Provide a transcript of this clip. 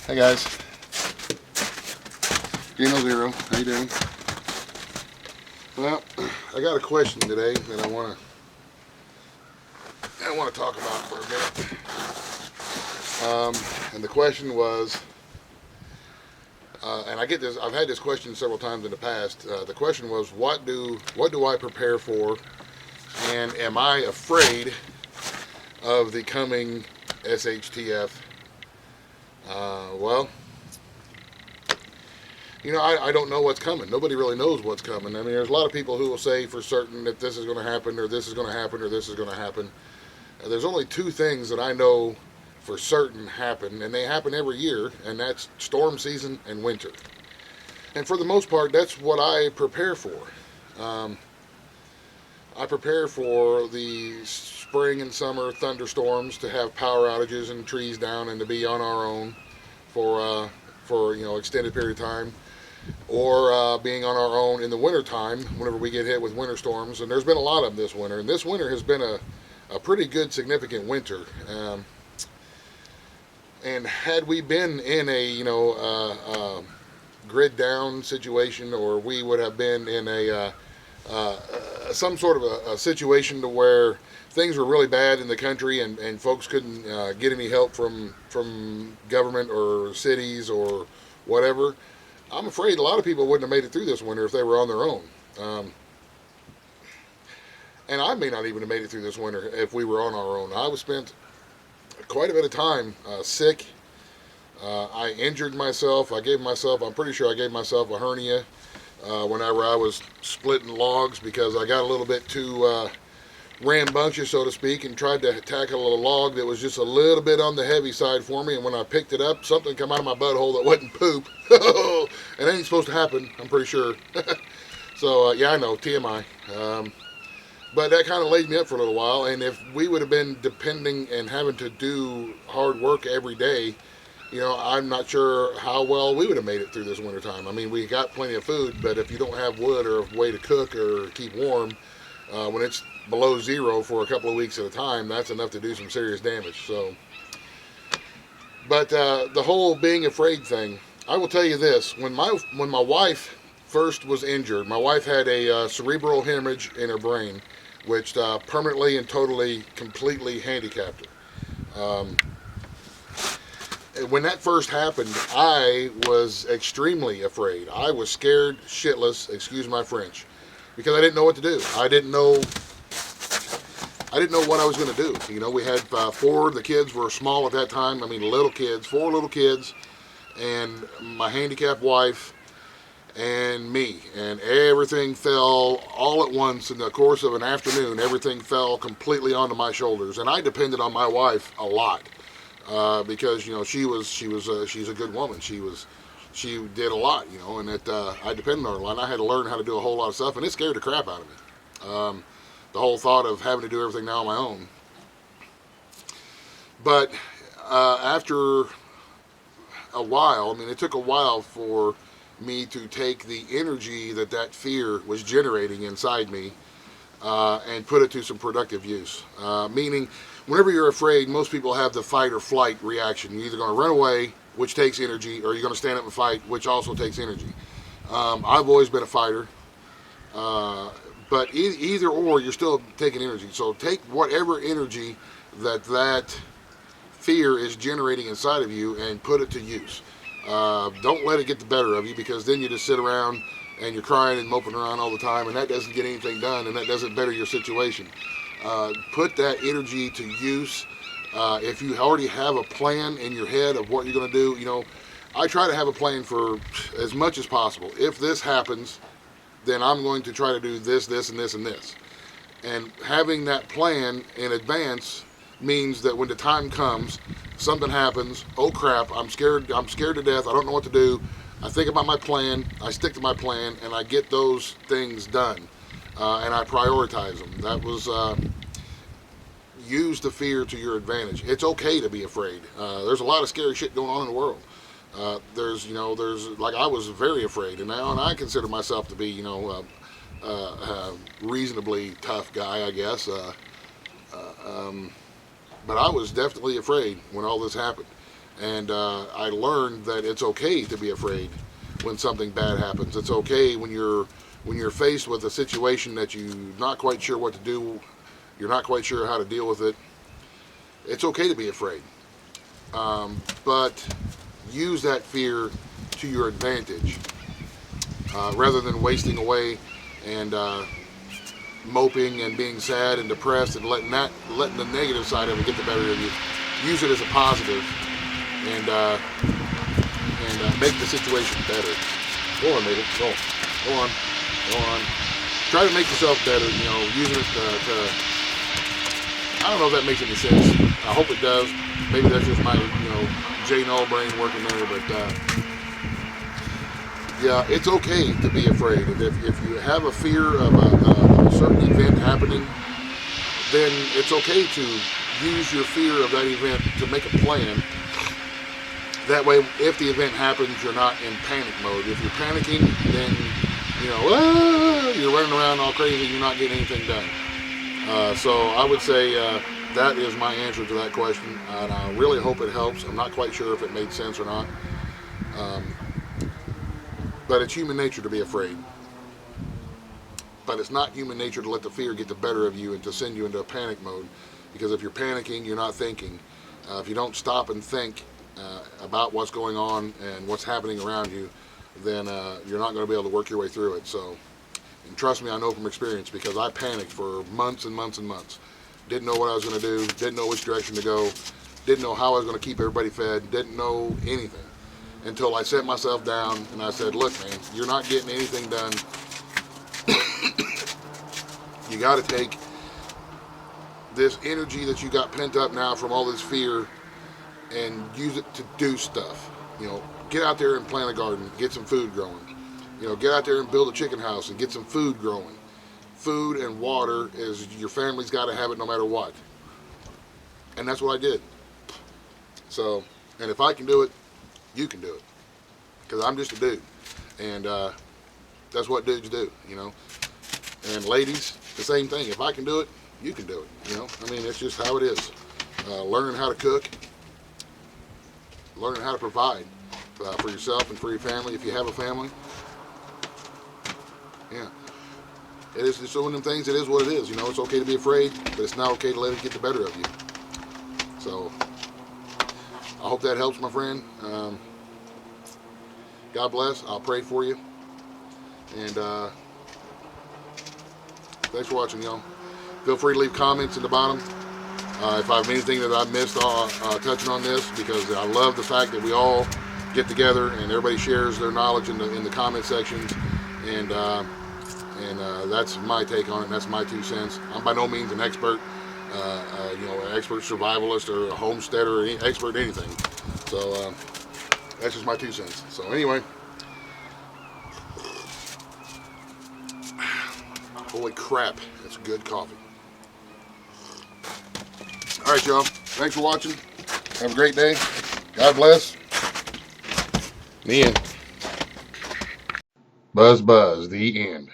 Hey guys, Geno Zero, how you doing? Well, I got a question today that I want to talk about for a minute. And the question was, and I get this. I've had this question several times in the past. The question was, what do I prepare for, and am I afraid of the coming SHTF? Well, I don't know what's coming. Nobody really knows what's coming. I mean, there's a lot of people who will say for certain that this is going to happen, or this is going to happen, or this is going to happen. There's only two things that I know for certain happen, and they happen every year, and that's storm season and winter. And for the most part, that's what I prepare for. Um, I prepare for the spring and summer thunderstorms to have power outages and trees down, and to be on our own for extended period of time, or being on our own in the wintertime whenever we get hit with winter storms. And there's been a lot of them this winter, and this winter has been a pretty good, significant winter. And had we been in a grid down situation, or we would have been in some sort of a situation to where things were really bad in the country, and folks couldn't get any help from government or cities or whatever, I'm afraid a lot of people wouldn't have made it through this winter if they were on their own. Um, and I may not even have made it through this winter if we were on our own. I was spent quite a bit of time sick. I injured myself. I'm pretty sure I gave myself a hernia whenever I was splitting logs, because I got a little bit too rambunctious, so to speak, and tried to tackle a log that was just a little bit on the heavy side for me. And when I picked it up, something come out of my butthole that wasn't poop. It ain't supposed to happen, I'm pretty sure. So, yeah, I know, TMI. But that kind of laid me up for a little while. And if we would have been depending and having to do hard work every day, I'm not sure how well we would have made it through this wintertime. I mean, we got plenty of food, but if you don't have wood or a way to cook or keep warm, when it's below zero for a couple of weeks at a time, that's enough to do some serious damage. So, but the whole being afraid thing, I will tell you this: when my wife first was injured, my wife had a cerebral hemorrhage in her brain, which permanently and totally, completely handicapped her. When that first happened, I was extremely afraid. I was scared shitless, excuse my French, because I didn't know what to do. I didn't know what I was going to do. We had four. The kids were small at that time. I mean, little kids, four little kids, and my handicapped wife, and me. And everything fell all at once in the course of an afternoon. Everything fell completely onto my shoulders, and I depended on my wife a lot because she's a good woman. She did a lot, and I depended on her a lot. And I had to learn how to do a whole lot of stuff, and it scared the crap out of me. The whole thought of having to do everything now on my own. But after a while, I mean, it took a while for me to take the energy that fear was generating inside me and put it to some productive use. Meaning, whenever you're afraid, most people have the fight or flight reaction. You're either going to run away, which takes energy, or you're going to stand up and fight, which also takes energy. I've always been a fighter. But either or, you're still taking energy. So take whatever energy that fear is generating inside of you and put it to use. Don't let it get the better of you, because then you just sit around and you're crying and moping around all the time, and that doesn't get anything done, and that doesn't better your situation. Put that energy to use. If you already have a plan in your head of what you're going to do, I try to have a plan for as much as possible. If this happens, then I'm going to try to do this, this, and this, and this. And having that plan in advance means that when the time comes, something happens, oh crap, I'm scared to death, I don't know what to do. I think about my plan, I stick to my plan, and I get those things done. And I prioritize them. That was use the fear to your advantage. It's okay to be afraid. There's a lot of scary shit going on in the world. There's like, I was very afraid, and I consider myself to be, reasonably tough guy, I guess. But I was definitely afraid when all this happened. And I learned that it's okay to be afraid when something bad happens. It's okay when you're faced with a situation that you're not quite sure what to do, you're not quite sure how to deal with it. It's okay to be afraid, but use that fear to your advantage rather than wasting away and moping and being sad and depressed and letting the negative side of it get the better of you. Use it as a positive and make the situation better. Go on, Nathan. Go on. Go on. Try to make yourself better. You know, using it to I don't know if that makes any sense. I hope it does. Maybe that's just my J Null brain working there, but yeah, it's okay to be afraid. And if you have a fear of a certain event happening, then it's okay to use your fear of that event to make a plan. That way, if the event happens, you're not in panic mode. If you're panicking, then you're running around all crazy, you're not getting anything done. So I would say that is my answer to that question, and I really hope it helps. I'm not quite sure if it made sense or not, but it's human nature to be afraid. But it's not human nature to let the fear get the better of you and to send you into a panic mode, because if you're panicking, you're not thinking. If you don't stop and think about what's going on and what's happening around you, then you're not going to be able to work your way through it. So, and trust me, I know from experience, because I panicked for months and months and months. Didn't know what I was going to do, didn't know which direction to go, didn't know how I was going to keep everybody fed, didn't know anything. Until I set myself down and I said, look, man, you're not getting anything done. You got to take this energy that you got pent up now from all this fear and use it to do stuff. Get out there and plant a garden, get some food growing. Get out there and build a chicken house and get some food growing. Food and water is your family's got to have it no matter what. And that's what I did. So, and if I can do it, you can do it. Because I'm just a dude. And that's what dudes do, And ladies, the same thing. If I can do it, you can do it, I mean, it's just how it is. Learning how to cook, learning how to provide for yourself and for your family, if you have a family. Yeah. It is just one of them things. It is what it is. It's okay to be afraid, but it's not okay to let it get the better of you. So, I hope that helps, my friend. God bless. I'll pray for you. And thanks for watching, y'all. Feel free to leave comments in the bottom. If I have anything that I missed touching on this, because I love the fact that we all get together and everybody shares their knowledge in the comment sections. And that's my take on it. And that's my 2 cents. I'm by no means an expert, an expert survivalist or a homesteader or any expert in anything. So that's just my 2 cents. So anyway, holy crap, that's good coffee. All right, y'all. Thanks for watching. Have a great day. God bless. The end. Buzz, buzz. The end.